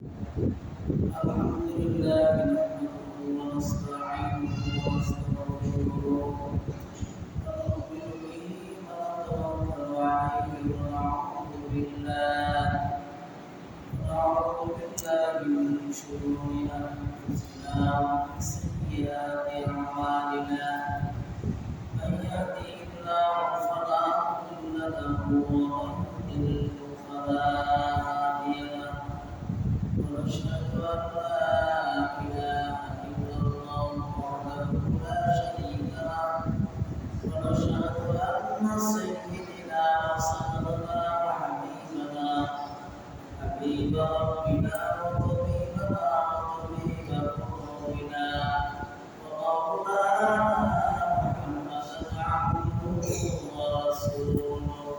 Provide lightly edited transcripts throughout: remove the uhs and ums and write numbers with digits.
الحمد لله نحمده ونستعينه ونستغفره ونؤمن به ونتوكل عليه ونعوذ بالله من شرور انفسنا ومن سيئات اعمالنا من يهده الله فلا مضل له ومن يضلل فلا هادي له ونشهد أن لا إله إلا الله وحده لا شريك له ونشهد أن سيدنا وسندنا وحبيبنا حبيب ربنا وطبيبنا وطبيب قلوبنا ومولانا محمدا عبده ورسوله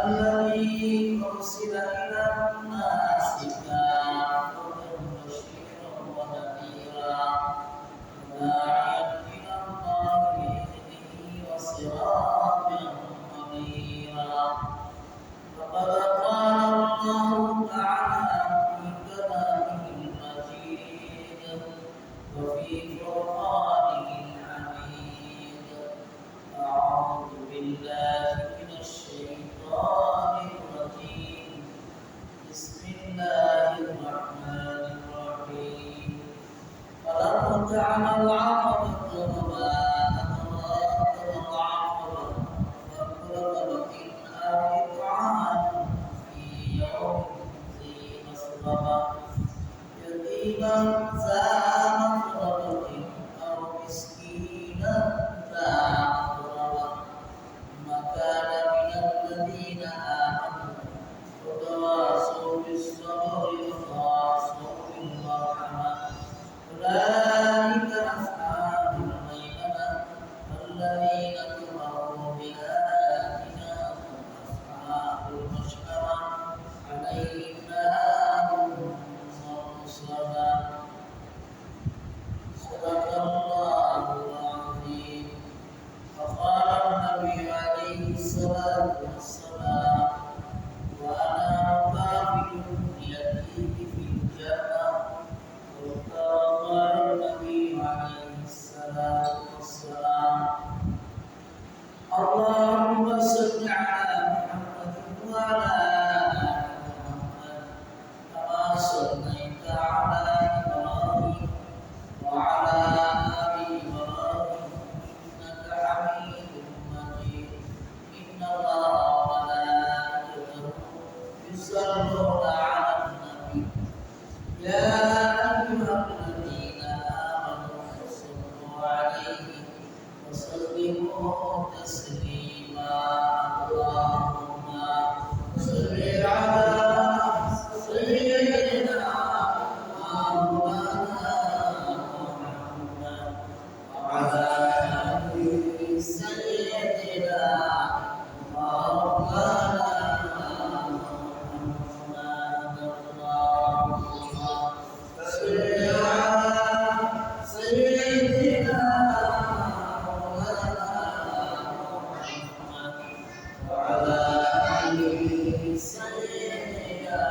الذي أرسل إلى الناس كافة بشيرا ونذيرا وداعيا إلى الله بإذنه وسراجا منيرا فقد قال الله تعالى في كلامه المجيد وفي فرقانه الحميد أعوذ بالله من الشيطان الرجيم بسم الله الرحمن الرحيم فلما جعل العقبة وما أدراك ما العقبة فك رقبة أو إطعام في يوم ذي مسغبة يتيما ذا مقربة أو مسكينا ذا مقربة كان من الذين آمنوا وتواصوا بالصبر وتواصوا بالمرحمة أولئك أصحاب الميمنة الذين كفروا بآياتنا هم أصحاب المشأمة عليهم نار مرصدة صدق الله العظيم فقال النبي عليه الصلاة والسلام وأنا مقابل اليتيم في الجنة وقال النبي عليه الصلاة والسلام اللهم صل على محمد وعلى آل محمد كما صليت على إبراهيم وعلى آل إبراهيم إنك حميد مجيد إن الله وملائكته يصلون على النبي يا أيها الذين آمنوا صلوا عليه وسلموا تسليما اللهم صل على سيدنا مولانا محمد وعلى آل سيدنا مولانا محمد اللهم صل على سيدنا مولانا محمد وعلى آل سيدنا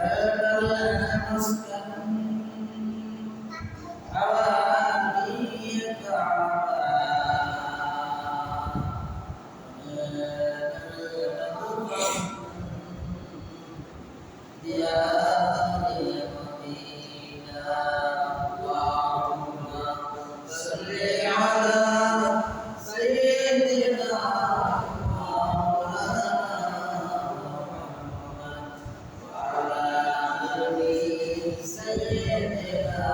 مولانا مسكن حواليك يا المدينة اللهم صل على سيدنا مولانا محمد وعلى آل سيدنا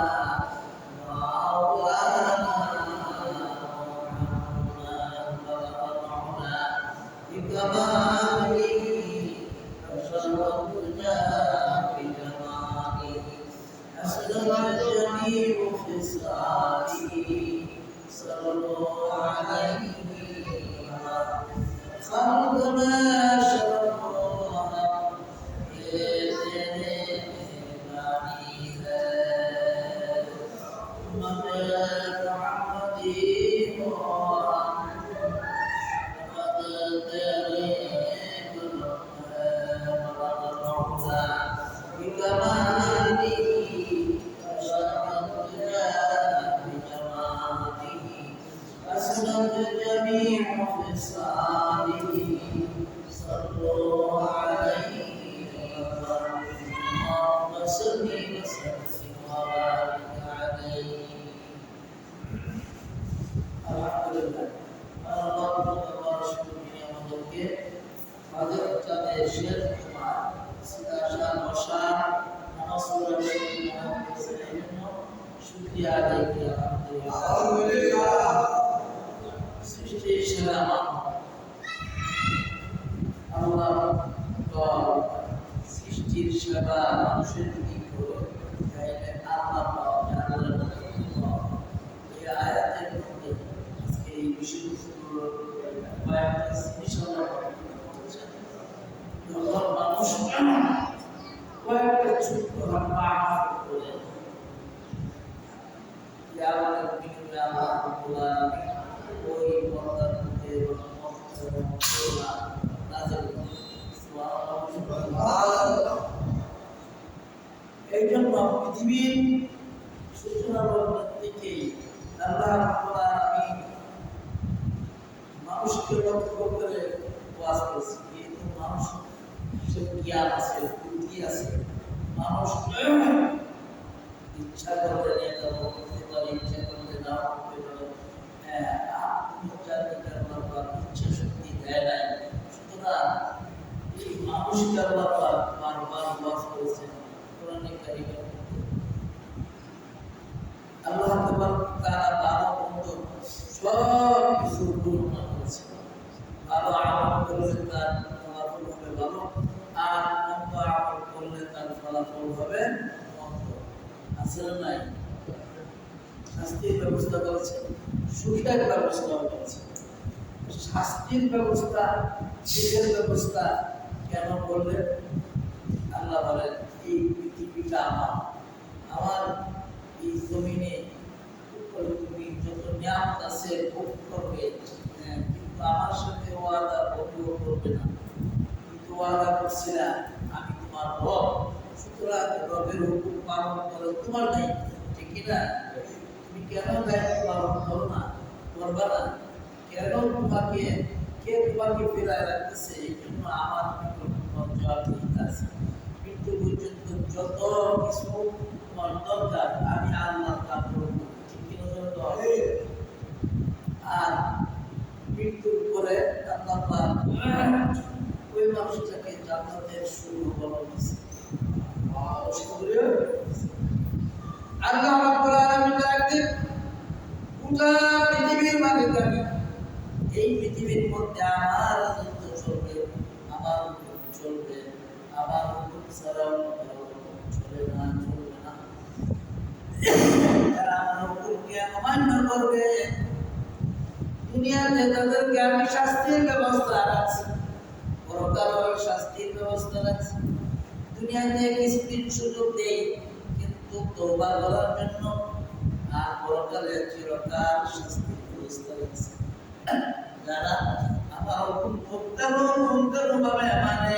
مولانا محمد ورفعنا بكماله أشرفنا بجماله أسلمت جميع خصاله صلوا عليه خلقنا شرفوها بإذن محمد محمد Fadilata Syekh Sidasha Mosha Nasrul Syukriya Alaihi Alhamdulillah Sৃষ্টি সেরা Allah সৃষ্টির সেবা মানুষের দিক করে তাইলে আল্লাহ এই আয়াতের মধ্যে আজকে এই বিষয়গুলো কয়েকটা জিনিস আমরা মানুষ কয়েকটা ছোট্ট মাফ করে আমাদের বিনিময়ে আল্লাহ ওই বন্দার মধ্যে এই জন্য পৃথিবীর সূচনা থেকে আল্লাহ মানুষকে লক্ষ্য করে ওয়াজ করছে কিন্তু মানুষ সে জ্ঞান আছে বুদ্ধি আছে মানুষ ইচ্ছা করলে নেতা করতে পারে ইচ্ছা করলে নাও করতে পারে ইচ্ছা শক্তি দেয় নাই সুতরাং এই মানুষকে আল্লাহ বারবার ওয়াজ করেছেন কোরআনে কারিমে আল্লাহ তাআলা ভালো মন্দ সব কিছু বর্ণনা করেছেন ভালো আমল করলে তার ফলাফল হবে ভালো আর মন্দ আমল করলে তার ফলাফল হবে মন্দ আছে না নাই শাস্তির ব্যবস্থা করেছে সুখের ব্যবস্থা করেছে শাস্তির ব্যবস্থা সুখের ব্যবস্থা কেন করলেন আল্লাহ বলেন এই পৃথিবীটা আমার এই জমিনে তুমি যত নিয়ামত আছে ভোগ করবে কিন্তু আমার সাথে ওয়াদা ভঙ্গ করবে না কিন্তু ওয়াদা করছিলা আমি তোমার রব সুতরাং রবের হুকুম পালন করো তোমার নাই ঠিক কিনা তুমি কেন দায়িত্ব পালন করো না করবা না কেন তোমাকে কে তোমাকে ফেরায় রাখতেছে এই জন্য আমার জবাব আছে মৃত্যু পর্যন্ত যত কিছু তোমার দরকার আমি আল্লাহ তা করবো ঠিক কিনা আর মৃত্যুর পরে আল্লাহ ওই মানুষটাকে জান্নাতের শুরু বলা হয়েছে আল্লাহ রাব্বুল আলামিন একদিন পুরা পৃথিবীর মালিক আমি এই পৃথিবীর মধ্যে আমার রাজত্ব চলবে আমার হুকুম চলবে আমার হুকুম ছাড়াও চলে না যারা আমার হুকুমকে অমান্য করবে দুনিয়াতে তাদেরকে আমি শাস্তির ব্যবস্থা রাখছি পরকালের শাস্তির ব্যবস্থা রাখছি দুনিয়াতে কিছুদিন সুযোগ দেই কিন্তু তওবা করার জন্য আর পরকালে চিরকাল শাস্তির ব্যবস্থা রাখছি যারা আমার হুকুম ভাবে মানে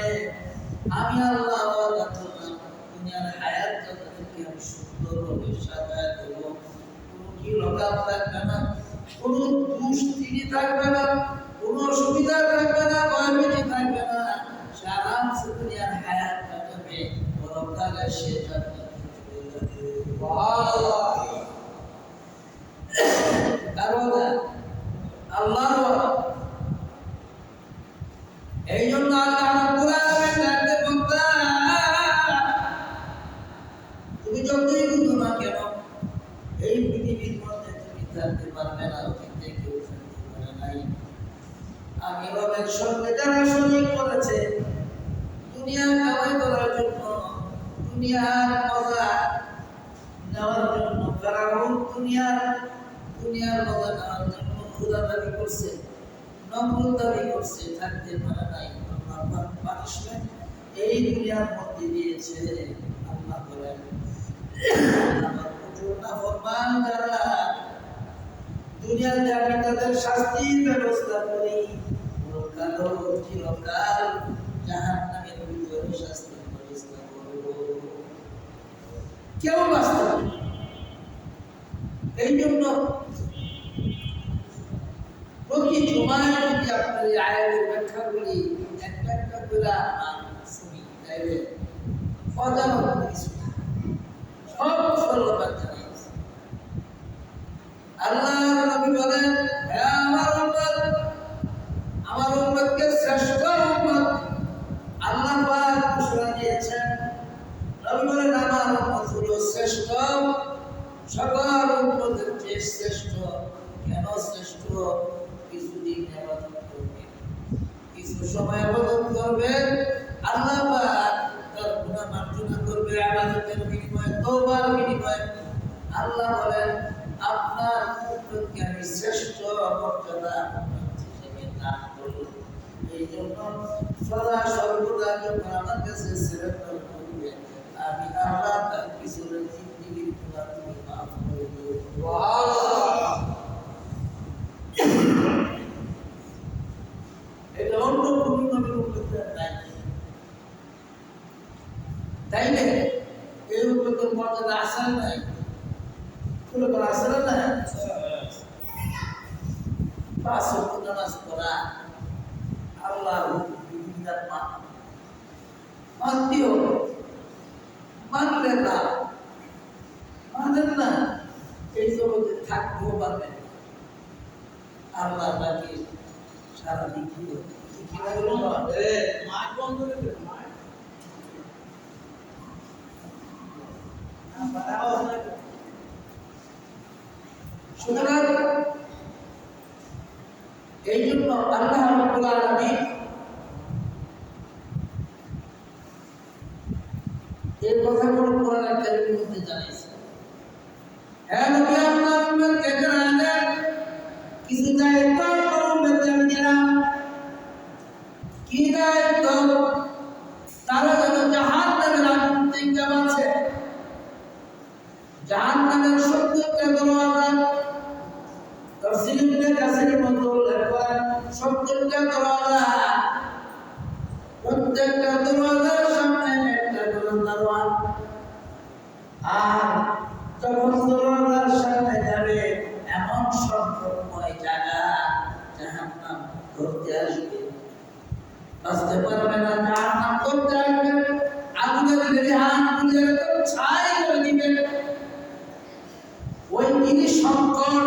আমি আল্লাহ ওয়াদা করলাম দুনিয়ার হায়াত তাদেরকে আমি সুন্দরভাবে সাজায় দেবো কোনো কি লোকাল থাকবে না কোনো দুষ্টিনি থাকবে না কোনো অসুবিধা থাকবে না ভয়ভীতি থাকবে না আরামসে দুনিয়ার হায়াত কাটাবে পরকালে সে জান্নাতে চলে যাবে কারণ আল্লাহর ওয়াদা এই জন্য আল্লাহ রাব্বুল আলামিন ডাকতে বলতেন তুমি যতই বুঝো না কেন এই পৃথিবীর মধ্যে তুমি থাকতে পারবে না কিন্তু কেউ থাকতে পারে নাই আমি রবের সঙ্গে যারা শরীক করেছে দুনিয়া কামাই করার জন্য দুনিয়ার মজা নেওয়ার জন্য ফেরাউন দুনিয়ার মজা নেওয়ার জন্য খোদা দাবি করছে নমরুদ দাবি করছে থাকতে পারে নাই আল্লাহ পানিশমেন্ট এই দুনিয়ার মধ্যে দিয়েছে আল্লাহ বলেন আমার কঠোর নাফরমান যারা দুনিয়াতে আমি তাদের শাস্তির ব্যবস্থা করি চিরকাল জাহান্নামের ভিতরে শাস্তির ব্যবস্থা করব কেউ বাঁচতে পারে এই জন্য প্রতি জুমায় যদি আপনার এই আয়াতের ব্যাখ্যাগুলি একটা একটা করে শুনি তাইলে অজানা কিছু সব সরলতার জানিয়েছে আল্লাহ নবী বলেন হে আমার উম্মতকে শ্রেষ্ঠ উম্মত ইবাদত করবে, আল্লাহ পাক তার গুনাহ মার্জনা করবে ইবাদতের বিনিময়ে, তওবার বিনিময়ে। আল্লাহ বলেন আপনার উম্মতকে আমি শ্রেষ্ঠ মর্যাদা হিসেবে দান করব। এই জন্য সদা সর্বদা যখন আমার কাছে সিলেক্ট করবে, আমি আল্লাহ তার পিছনে জিন্দেগির গুনাহগুলো মাফ করে দেব। সুবহানাল্লাহ। এটা অন্য কোনো নবীর উম্মতের নাই, তাই না? এই উম্মতের মর্যাদা আসল নাই, কোনো কোনো আসল না। পাঁচ ওয়াক্ত নামাজ পড়া, আল্লাহর বিধিবিধান মানতে হবে, মানলে না, মানেন না, এই জগতে থাকতেও পারবেন। আল্লাহ নাকি সারা দিন সুতরাং এই জন্য আল্লাহ রাব্বুল আলামিন এই কথাগুলো কোরআনের কারিমের মধ্যে জানিয়েছেন। হ্যাঁ নবী, আপনার উম্মতকে জানান দেন কিছু দায়িত্ব উম্মতের দিলাম। কি দায়িত্ব? তারা যেন জাহান্নামের আগুন থেকে বাঁচে। জাহান্নামের ৭০টা দরওয়াজা, তাফসীর ইবনে কাসিরের মধ্যে উল্লেখ করেন ৭০টা দরওয়াজা, প্রত্যেকটা দরওয়াজার সামনে একটা করে দারোয়ান। আর যখন দরওয়াজার সামনে যাবে এমন সংকটময় জায়গা, জাহান্নাম ধরতে আসবে, বাঁচতে পারবে না, জাহান্নাম ধরতে আসবে, আগুনের লেগে হাত তুলে ছাই করে দিবে। ওই জিনিস সংকট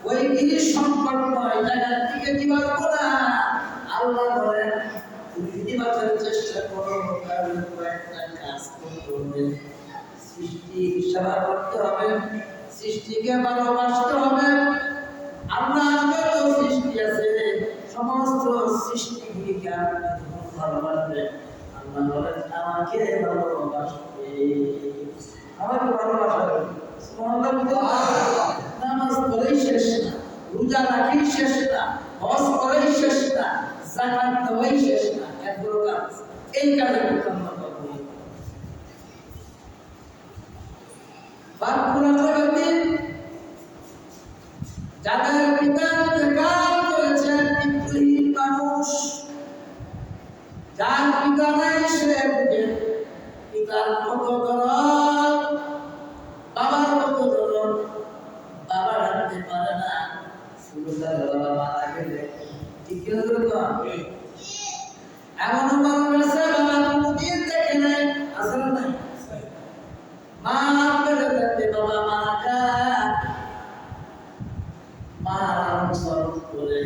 ওই জিনিস সংকট নয়, জায়গার থেকে কিভাবে করা। আল্লাহ বলেন তুমি যদি বাঁচার চেষ্টা করো তাহলে কয়েকটা কাজ করতে হবে। সৃষ্টি সেবা করতে হবে, সৃষ্টিকে ভালোবাসতে হবে। আল্লাহ যত সৃষ্টি আছে সমস্ত সৃষ্টিগুলিকে আপনি যখন ভালোবাসবেন, আল্লাহ বলেন আমাকে ভালোবাসবে, আমাকে ভালোবাসবে। নামাজ পড়েই শেষ না, রোজা রাখি শেষ না, হজ করেই শেষ না, যাকাত দেওয়াই শেষ না, এগুলো কাজ। এই কাজের কথা আমরা বলি। বাদপুরা জগতে যাদের পিতা ইন্তেকাল করেছেন, বিদ্রোহী মানুষ, যার পিতা নাই সে বুঝে পিতার কত দরদ, বাবার কত দরদ। বাবা রাখতে পারে না, শুধু তার বাবা মারা গেলে ঠিক কিনা তো এমন মানুষ আছে বাবা কোনদিন দেখে নাই, আসলে নাই। মা পেটে থাকতে বাবা মারা যায়, মা অনুসরণ করে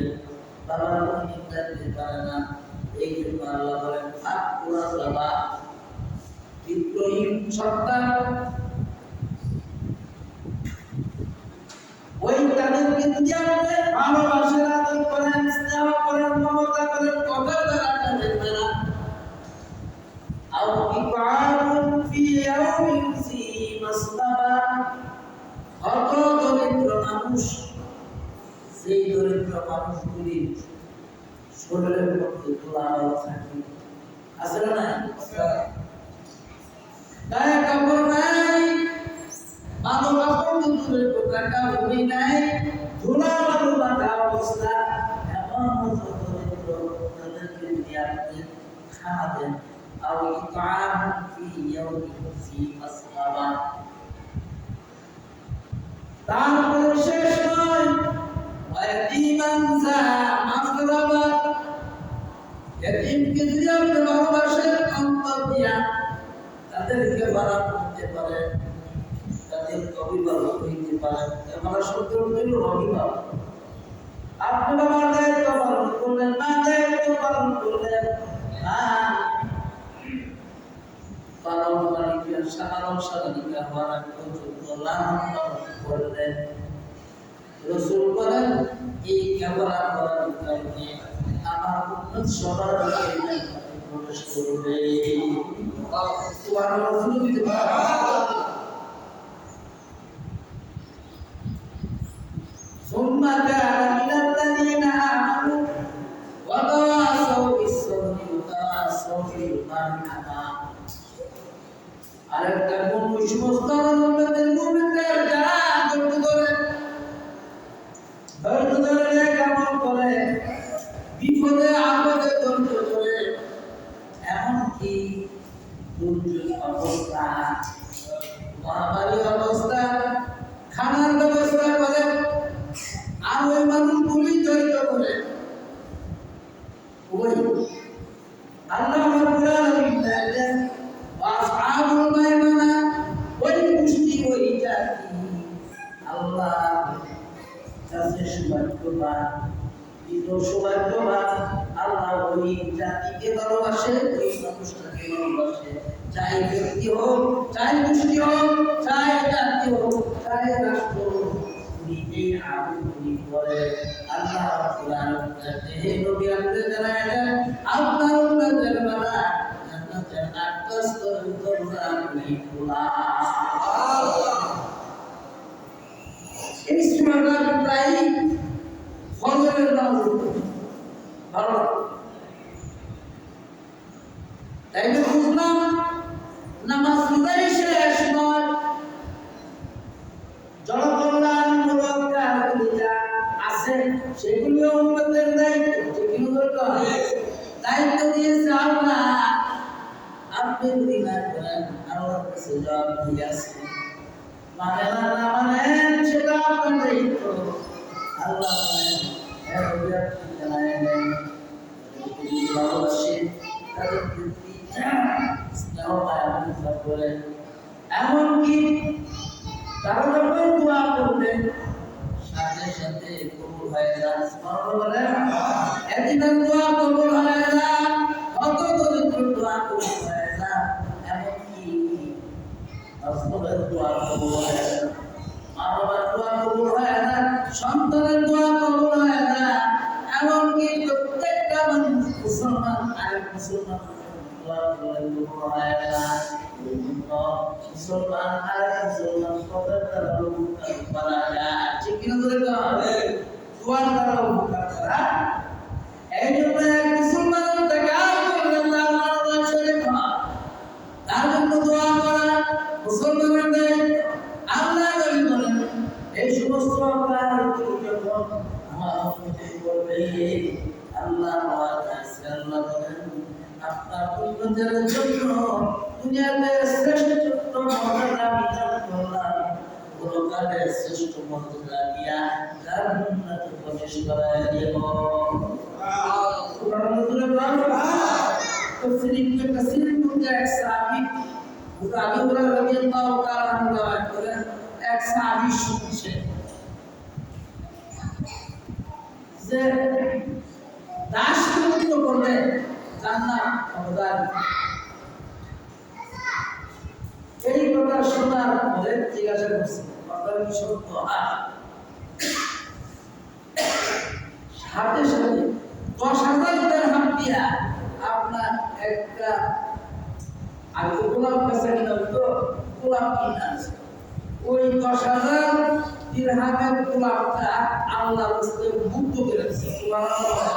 বাবা কোনদিন দেখতে পারে না। এই জন্য আল্লাহ বলেন ফাকুরা বাবা বিদ্রোহী সন্তান, ওই তাদেরকে যদি আপনি ভালোবাসেন, আদর করেন, স্নেহ করেন, মমতা করেন, কথা দ্বারা তাদের দ্বারা আও ইকআমুন ফি ইয়াউমিন যী মাসলাবা, কত দরিদ্র মানুষ, সেই দরিদ্র মানুষগুলি শরীরের মধ্যে ধুলাবালি থাকে, আছে না? গায়ে কাপড় নাই, মাদক কাপড় দূরের কথা, কাপড়ই নাই, ধুলাবালি মাখা অবস্থা। এমন দরিদ্র তাদেরকে যদি আপনি খানা দেন, আও ইতআমুন ফি ইয়াউমিন যী মাসলাবা, তারপরে শেষ নয়, ওয়ায়াতীমান যা মাসলাবা, এতিমকে যদি আপনি ভালোবাসেন অন্তর দিয়া, তাদেরকে ভালো করতে পারেন, তাদের অভিভাবক হইতে পারেন। আমরা শব্দ হইল অভিভাবক। আপনি বাবার দায়িত্ব পালন করলেন, মা দায়িত্ব পালন করলেন, পালন সাধারণ সাধারণিকা হওয়ার পর্যন্ত লালন পালন করলেন। রাসূল বলেন এই কাফারা করার কারণে আমার উম্মত সবার আগে জান্নাতে প্রবেশ করবে। সুবহানাল্লাহ। রাসূল দিতে পারে ثم كان من الذين آمنوا وتواصوا بالصبر وتواصوا بالمرحمة আরেকটা কোন সমস্ত আমাদের মুমিনদের যারা ধৈর্য ধরে কামল করে বিপদে আপদে ধৈর্য ধরে এমনকি দুর্যোগ অবস্থা মহামারী অবস্থা খানার ব্যবস্থা করে আর ওই মানুষগুলি ধৈর্য করে ওই আল্লাহ রাব্বুল আলামিন বলেন আসহাবুল মাইমানা ওই মুষ্টি ওই জাতি আল্লাহ কাছে সৌভাগ্যবান সৌভাগ্যবান আল্লাহ ওই জাতিকে ভালোবাসে ওই মানুষটাকে ভালোবাসে চাই ব্যক্তি হোক চাই মুষ্টি হোক চাই জাতি হোক চাই রাষ্ট্র হোক নিজেই আবুল করে আল্লাহ রাব্বুল আলামিন হে নবী আপনি জানালেন আপনার উম্মতের বালা জান্নাতের আটটা স্তর দরজা খোলা। এই সূরাটা প্রায় ফজরের নামাজ ভালো তাই তো বুঝলাম নামাজ পড়াই শেষ নয় জনকল্যাণমূলক কাজগুলি যা আছে সেগুলিও উম্মতের দায়িত্ব দায়িত্ব দিয়েছে আল্লাহ। আপনি যদি না করেন আল্লাহর কাছে জবাব দিয়ে আছে মানে না মানেন সেটা আপনার দায়িত্ব। আল্লাহ বলেন হ্যাঁ রবি আপনি জানায় নেন ভালোবাসেন তাদের প্রতি স্নেহ মায়া করেন এমনকি তারা যখন দোয়া করবেন সাথে সাথে কবুল হয়ে যায়। সুবহানাল্লাহ বলেন একদিন দোয়া কবুল হয়ে যায় কত দরিদ্র দোয়া কবুল হয়ে যায় এমনকি রাসূলের দোয়া কবুল হয়ে যায় মা বাবার দোয়া কবুল হয়ে যায় সন্তানের দোয়া কবুল হয়ে যায় এমনকি প্রত্যেকটা মুসলমান আরেক মুসলমান দোয়া কবুল হয়ে যায়। মুসলমান আরেক মুসলমান কবরের দ্বারা উপকার করা যায় ঠিক কিনা ধরে দোয়ার দ্বারা উপকার করা। এই জন্য এক মুসলমানের দেখা করলেন আল্লাহর শরীফ তার জন্য দোয়া করা মুসলমানদের আল্লাহ নবী বলেন এই সমস্ত কাজগুলো যখন আমার উম্মতে করবে আল্লাহ আল্লাহ বলেন আপনার উম্মতের জন্য দুনিয়াতে শ্রেষ্ঠ মর্যাদা বিধান করলাম পরকালে শ্রেষ্ঠ মর্যাদা দিয়া জান্নাতে প্রবেশ করায় দেব। সুবহানাল্লাহ। তফসীর ইবনে কাসীর মধ্যে এক সাহাবী আবু হুরায়রা রাদিয়াল্লাহু তাআলা আনহু বলেন করেন এক সাহাবী শুনছে যে দাস মুক্ত করলে জান্নাত অবদান। এই কথা শোনার পরে জিজ্ঞাসা করছে কথা কি সত্য? সাথে সাথে 10,000 দিরহাম দিয়া আপনার একটা আগে গোলাপ কাছে কিনা তো গোলাপ কিনা আছে ওই 10,000 দিরহামের গোলাপটা আল্লাহর রাস্তে মুক্ত করে দিয়েছে। সুবহানাল্লাহ।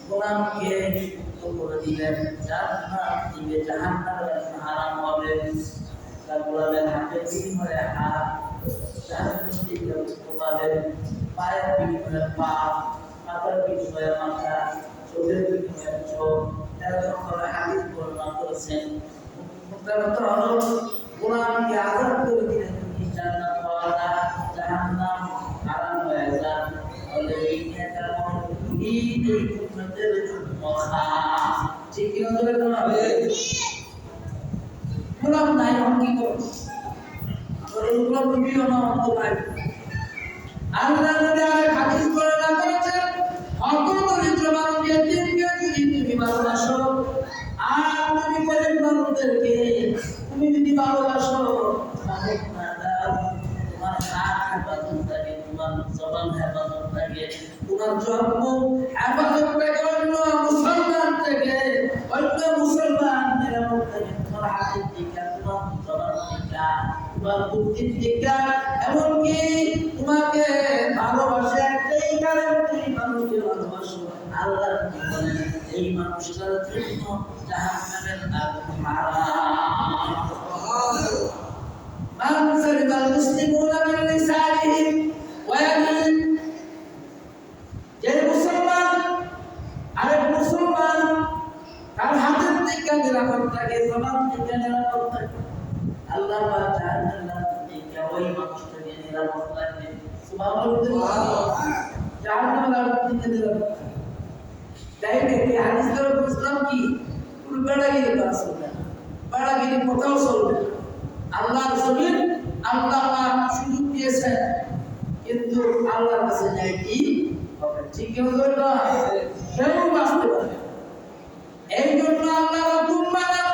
গোলামকে মুক্ত করে দিলেন জান্নাত দিবে জাহান্নামের হারাম হবে তার গোলামের হাতে বিনিময়ে হাত জাহান্নাম দিবে গোলামের পায়ের বিনিময়ে পা মাথার বিনিময়ে মাথা চোখের বিনিময়ে চোখ এরকম করে হাদিস বর্ণনা করেছেন। মুক্তাগত হলো গোলামকে আজাদ করে দিলেন তুমি জান্নাত পাওয়া না তৌহীদ এই উম্মতের জন্য খাস ঠিক কি না বলেন হবে গোলাম নাই কি করব আর এগুলো ভিডিও না অন্ত নাই আল্লাহ নবী আর হাদিস বর্ণনা করেছেন অত দরিদ্র মানুষকে তিনকে যদি তুমি ভালোবাসো আর তুমি বলেন মানুষদেরকে তুমি যদি ভালোবাসো তোমার নাক হেফাজত থাকে তোমার জবান হেফাজত থাকে তোমার জন্ম হেফাজত থাকে অন্য মুসলমান থেকে অন্য মুসলমান নিরাপদ থাকে তোমার হাতের দিকে তোমার জবান দিকে তোমার বুদ্ধির দিকে এমনকি তোমাকে ভালোবাসে একটাই কারণ তুমি মানুষকে ভালোবাসো আল্লাহ বলেন এই মানুষটার জন্য জাহান্নামের আগুন হারাম من سلم المسلمون من لسانهم ويدهم যে মুসলমান আরেক মুসলমান তার হাতের থেকে নিরাপদ থাকে জবান থেকে নিরাপদ থাকে আল্লাহ পাক জাহান্নাম থেকে ওই মানুষটাকে নিরাপদ রাখবে সুবহানাল্লাহ জাহান্নামের থেকে নিরাপদ তাই দেখি হাদিস দ্বারা বুঝলাম কি কোন বেড়াগিরি পাস হবে না বেড়াগিরি কোথাও চলবে না আল্লাহর জমিন আল্লাহ পাক সুযোগ দিয়েছেন কিন্তু আল্লাহর কাছে যাই কি হবে ঠিক কি হবে না কেউ বাঁচতে পারবে এই জন্য আল্লাহ হুকুম মানেন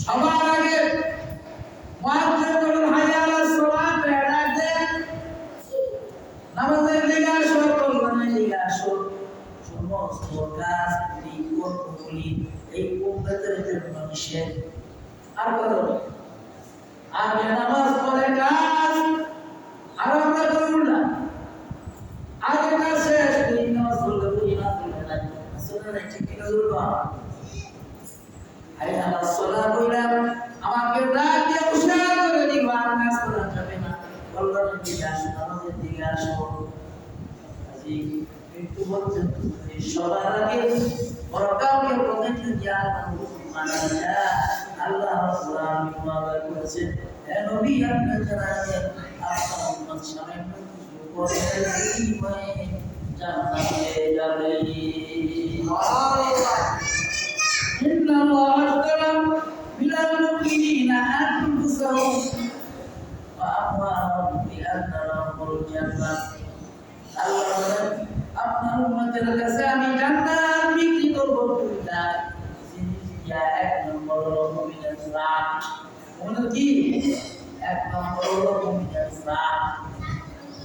সবার আগে মুয়াজ্জিন বলেন হাইয়া আলাস সালাত বেড়া দেন নামাজের দিকে আসো কোরবানির দিকে আসো সমস্ত কাজ বিকল্পগুলি এই উম্মতের জন্য নিষেধ আর করো আগে নামাজ পড়ে কাজ আর আমরা করব না আগে কাজ শেষ এই নামাজ পড়লে বুঝি না পড়লে না আসলে না ঠিক কি করব আই আল্লাহ সালাত কইলাম আমাকে ডাক দিয়ে উশার করে দিবা নামাজ পড়া যাবে না বললাম দিকে আসো নামাজের দিকে আসো আজি একটু বলছেন সবার আগে বড়কাউকে প্রতিজ্ঞা দিয়া মানা যায় আল্লাহ রাব্বুল আলামিন ওয়াদা করেছেন হে নবী আপনি জানাবেন আপনার উম্মত সামান্য কিছু করে বিনিময়ে জান্নাতে যাবে সুবহানাল্লাহ ইন্নাল্লাহ আশতারা মিনাল মুমিনিনা আনফুসাহুম ওয়া আমওয়ালাহুম বিআন্না লাহুমুল জান্নাহ আল্লাহ বলেন আপনার উম্মতের কাছে আমি জান্নাত বিক্রি করব দুইটা এক নম্বর হলো মুমিনের জান ওটা কি এক নম্বর হলো মুমিনের জান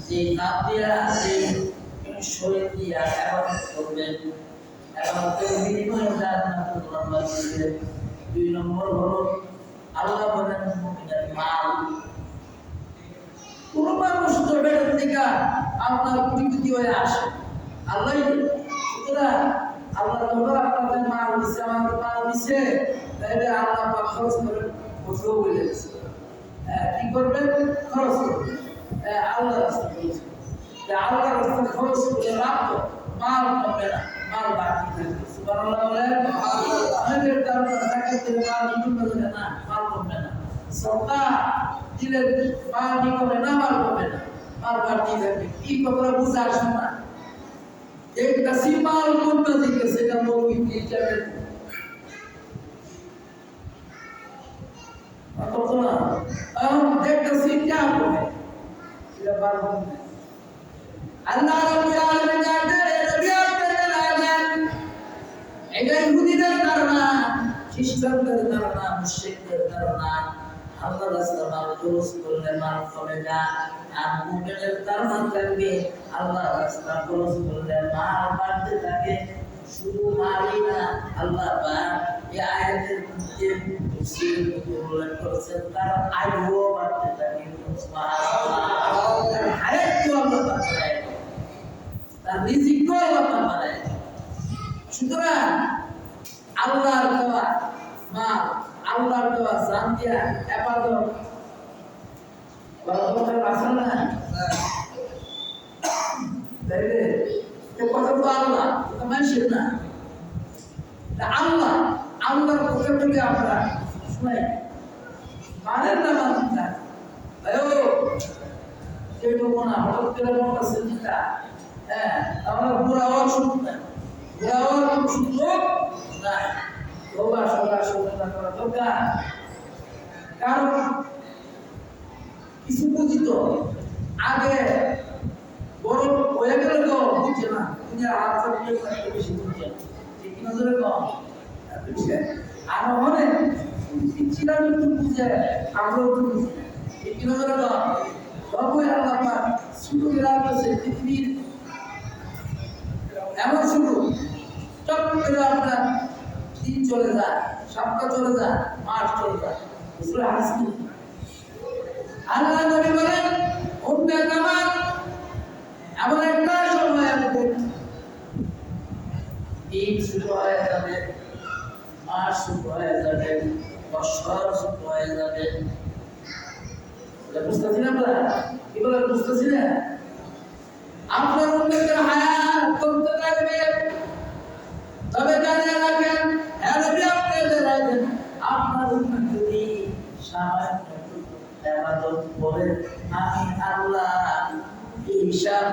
যে নাম দিয়া যে শরীর দিয়া ইবাদত করবেন ইবাদতের বিনিময়ে জান্নাতুল আল্লাহ দিবেন দুই নম্বর হলো আল্লাহ বলেন মুমিনের মাল কোন মানুষ জবের থেকে আপনার কুটিপতি হয়ে আসে আল্লাহ সুতরাং আল্লাহ তোমরা আপনাদের মাল দিছে আমাদের মাল দিছে তাইলে আল্লাহ পাক খরচ করেন বসেও বলে দিছে কি করবেন খরচ করবেন আল্লাহ রাস্তায় আল্লাহ রাস্তায় খরচ করে লাভ মাল কমবে না মাল বাকি থাকবে সুবহানাল্লাহ বলেন আমাদের কারণে জাকাতের মাল নিকমবে না মাল কমবে না সদকা দিলে মাল নিকমবে না মাল কমবে না মাল বাকি থাকবে কি কথা বুঝা আসে না একটা সিম্পল পদ্ধতি সেটা মৌখিক হিসাবে অথবা একটা শিক্ষা হবে এটা বারবার আল্লাহ রাব্বুল আলামিন জানেন নবী আপনাদের আছেন এটা ইহুদিদের ধারণা খ্রিস্টানদের ধারণা মুশরিকদের ধারণা আল্লাহ রাস্তায় মাল খরচ করলে মাল কমে না আর মুমিনের ধারণা থাকবে আল্লাহ রাস্তায় খরচ করলে মাল বাড়তে থাকে শুধু মালই না আল্লাহ পাক এই আয়াতের মধ্যে তাফসীরের মধ্যে উল্লেখ করেছেন তার আয়ুও বাড়তে থাকে সুবহানাল্লাহ তার হায়াতও আল্লাহ পাক বাড়ায় তার রিজিকও আল্লাহ পাক বাড়ায় সুতরাং আল্লাহর দেওয়া মাল আল্লাহর দেওয়া জান দিয়া ইবাদত বড়দের আসল না তাইলে এ কথা তো আল্লাহ তো মানুষের না আল্লাহ আল্লাহর কথা বলে আমরা শুনাই মানেন না মানুষ না আয়ো কেউ মনে হঠাৎ করে মনটা চিন্তা হ্যাঁ আমরা বুড়া হওয়ার সুযোগ নাই, বুড়া হওয়ার কোনো সুযোগ নাই। তওবা সদা সদা করা দরকার। কারণ কিছু বুঝিত আগে বড় হয়ে গেলে তো বুঝছে না, দুনিয়ার হাত চাপিয়ে বেশি বুঝছে না, ঠিক নজরে কম বুঝছে। আর অনেক ছিলাম একটু বুঝে আমরাও একটু বুঝি, ঠিক নজরে কম সবই আল্লাহ পাক শুরু রাখছে পৃথিবীর এমন শুরু চট করে আপনার দিন চলে যায়, সপ্তাহ চলে যায়, মাস চলে যায়, বুঝলে হাসি। আল্লাহ নবী বলেন উম্মে কামাল এমন একটা সময় আসবে দিন শুরু হয়ে যাবে, মাস শুরু হয়ে যাবে, বছর শুরু হয়ে যাবে। বুঝতেছি না আপনারা কি বলে? বুঝতেছি না? আপনার উম্মতের হায়াত কমতে থাকবে, তবে জানে রাখেন আপনার উম্মত যদি সামান্য ইবাদত করে আমি আল্লাহ এই হিসাব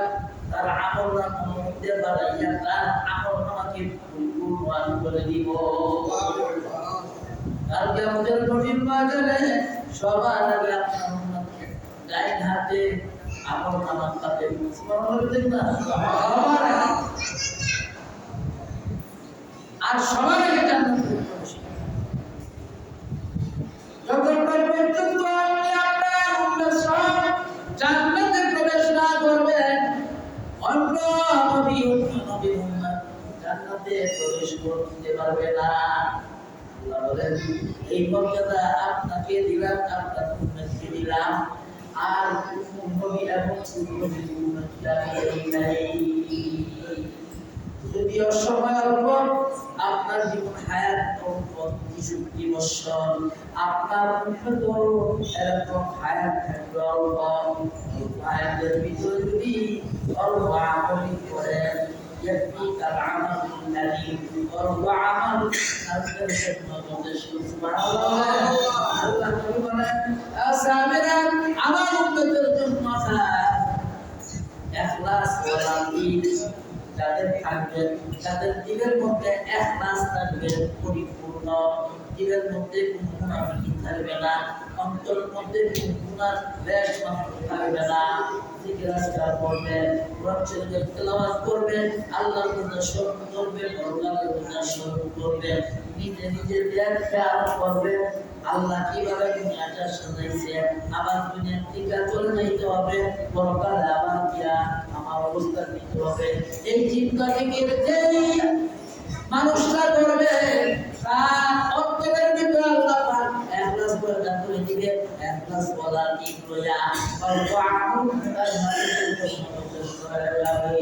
তার আমলনামার মধ্যে বাড়াইয়া তার আমলনামাকে পরিপূর্ণ করে দিব। আর কিয়ামতের কঠিন বাজারে সবার আগে আপনার উম্মতকে ডাইন হাতে আমলনামা পাবে, সুবহানাল্লাহ ঠিক না? সবার আগে আর সবার আগে জান্নাতে প্রবেশ। যতক্ষণ পর্যন্ত আপনি আপনার উম্মত সহ জান্নাতে প্রবেশ না করবেন, অন্য নবীর উম্মত জান্নাতে প্রবেশ করতে পারবে না। আল্লাহ বলেন এই মর্যাদা আপনাকে দিলাম, আপনার উম্মতকে দিলাম, আর নবী এবং নবীর উম্মতকে আমি নাই। যদিও সময় অল্প, আপনার জীবন হায়াত অল্প ৬৩ বছর, আপনার উন্নত এরকম হায়াত থাকবে অল্প। হায়াতের ভিতরে যদি অল্প আমলি করেন ইয়াকফিকাল আমালুল আলিম, অল্প আমল আপনার জন্য যথেষ্ট। সুবহানাল্লাহ। আল্লাহ নবী বলেন আসামিরা আমার উম্মতের জন্য ইখলাস ওয়ালা দিন যাদের থাকবে, যাদের দিলের মধ্যে ইখলাস থাকবে পরিপূর্ণ, দিলের মধ্যে কোনো মুনাফিকি থাকবে না, অন্তরের মধ্যে কোনো গুনাহ লেশ মাত্র থাকবে না, জিকির আজকার করবে, কোরআন শরীফের তেলাওয়াত করবে, আল্লাহর কথা স্মরণ করবে, পরকালের কথা স্মরণ করবে, নিজে নিজে ব্যাখ্যা করবে আল্লাহ কিভাবে দুনিয়াটা সাজাইছে, আবার দুনিয়ার থেকে চলে যাইতে হবে, পরকালে আবার গিয়া আমার অবস্থা নিতে হবে। এই চিন্তা থেকে মানুষরা করবে, তার অন্তরের ভিতরে আল্লাহ পাক ইখলাস পয়দা করে দিবে। ইখলাস বলা কি লইয়া অল্প আমল আর মানুষের জন্য করে যাবে।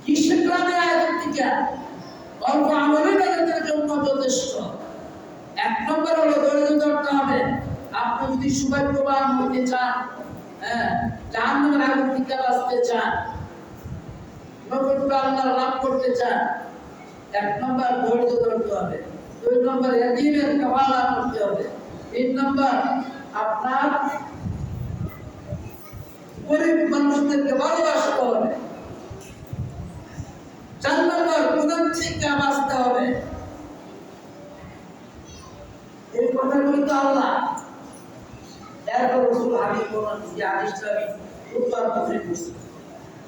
কি শিখলাম এই আয়াত থেকে? অল্প আমলই তাদের জন্য যথেষ্ট। এক নম্বর হলো ধৈর্য ধরতে হবে। আপনি যদি সৌভাগ্যবান হতে চান, জাহান্নামের আগুন থেকে বাঁচতে চান, নবুল আল্লাহ লাভ করতে চান, এক নম্বর ধৈর্য ধরতে হবে, দুই নম্বর ইয়াতীমের কাফালা করতে হবে, তিন নম্বর আপনার গরিব মানুষদেরকে ভালোবাসতে হবে, চার নম্বর গুনাহ থেকে বাঁচতে হবে। এই কথাগুলি তো আল্লাহ এরপর রাসূল হাবিব কোরআন দিয়ে হাদিসটা আমি উত্তর করে দিচ্ছি।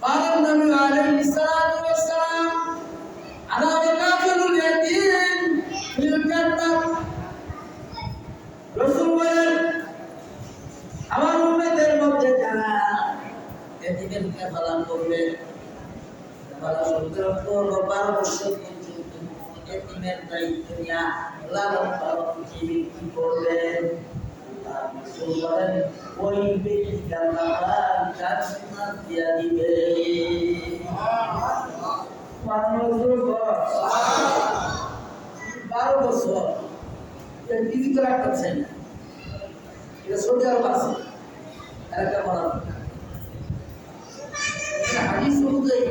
قال النبي عليه الصلاة والسلام أنا وكافل اليتيم في الجنة। রাসূল বলেন আমার উম্মতের মধ্যে যারা এতিমের কাফালা করবে, কাফালা শব্দের অর্থ হলো 12 বছর পর্যন্ত এতিমের দায়িত্ব নিয়ে লালন পালন কি করবে, রাসূল বলেন ওই ব্যক্তিকে আল্লাহ জান্নাত দিয়া দিবে। সুবহানাল্লাহ। 12 বছর এটা কি করে রাখছেন? এটা সৌদি আরব আছে একটা বলা হাদিস অনুযায়ী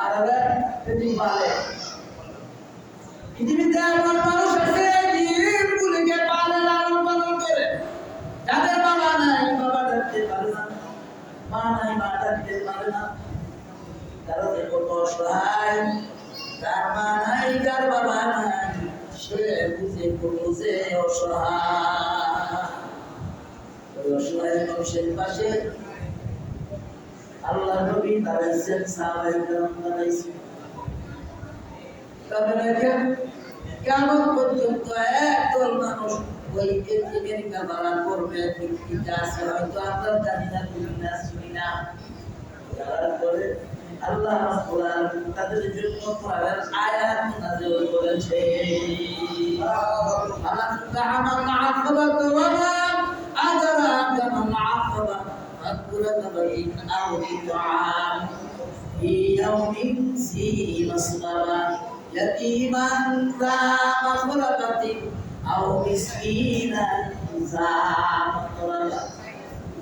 আর তিনি বলে পৃথিবীতে এমন মানুষ আছে জীবগুলিকে পালে লালন পালন করে, যাদের বাবা নাই বাবা ডাকতে পারে না, মা নাই মা ডাকতে পারে না, তারা যে কত অসহায়, তার মা নাই তার বাবা নাই, সে বুঝে বুঝে অসহায়। ওই অসহায় মানুষের পাশে আল্লাহ নবী দাঁড়াইছেন, সাহাবায়ে কেরাম দাঁড়াইছেন। তবে দেখেন কিয়ামত পর্যন্ত একদল মানুষ ওই এতিমের কাফারা করবে, ঠিক আছে, হয়তো আমরা জানি না, তুমি না শুনি না, যারা করে আল্লাহ রাব্বুল আলামিন তাদের জন্য কোরআনের আয়াত নাযিল করেছে। আলাকা আমান আকাবাতু ওয়া মা আদরাকা মান আকাবা ফাকুরাতাবাতিন আও ইতআম ফি ইয়াউমিন জি মাসগাবা ইয়াতীমান যা মাখরাবাতিন আও মিসকিনান যা মাতরাবা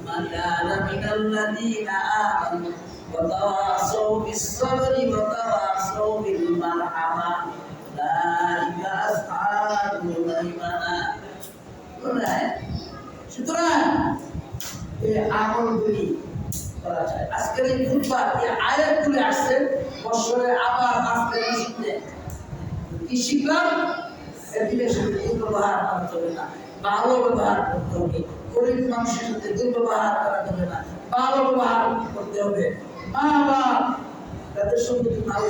মান কানা মিনাল্লাযীনা আমানু وتواصوا بالصبر وتواصوا بالمرحمة أولئك أصحاب الميمنة। সুতরাং এই আমলগুলি করা যায়। আজকের এই খুতবা এই আয়াতগুলি আসছে বছরে আবার আসতে আসতে কি শিখলাম? এদিনের সাথে দুর্ব্যবহার করতে হবে না, ভালো ব্যবহার করতে হবে। গরিব মানুষের সাথে দুর্ব্যবহার করা যাবে না, ভালো ব্যবহার করতে হবে। মা বাবা তাদের সঙ্গে ভালো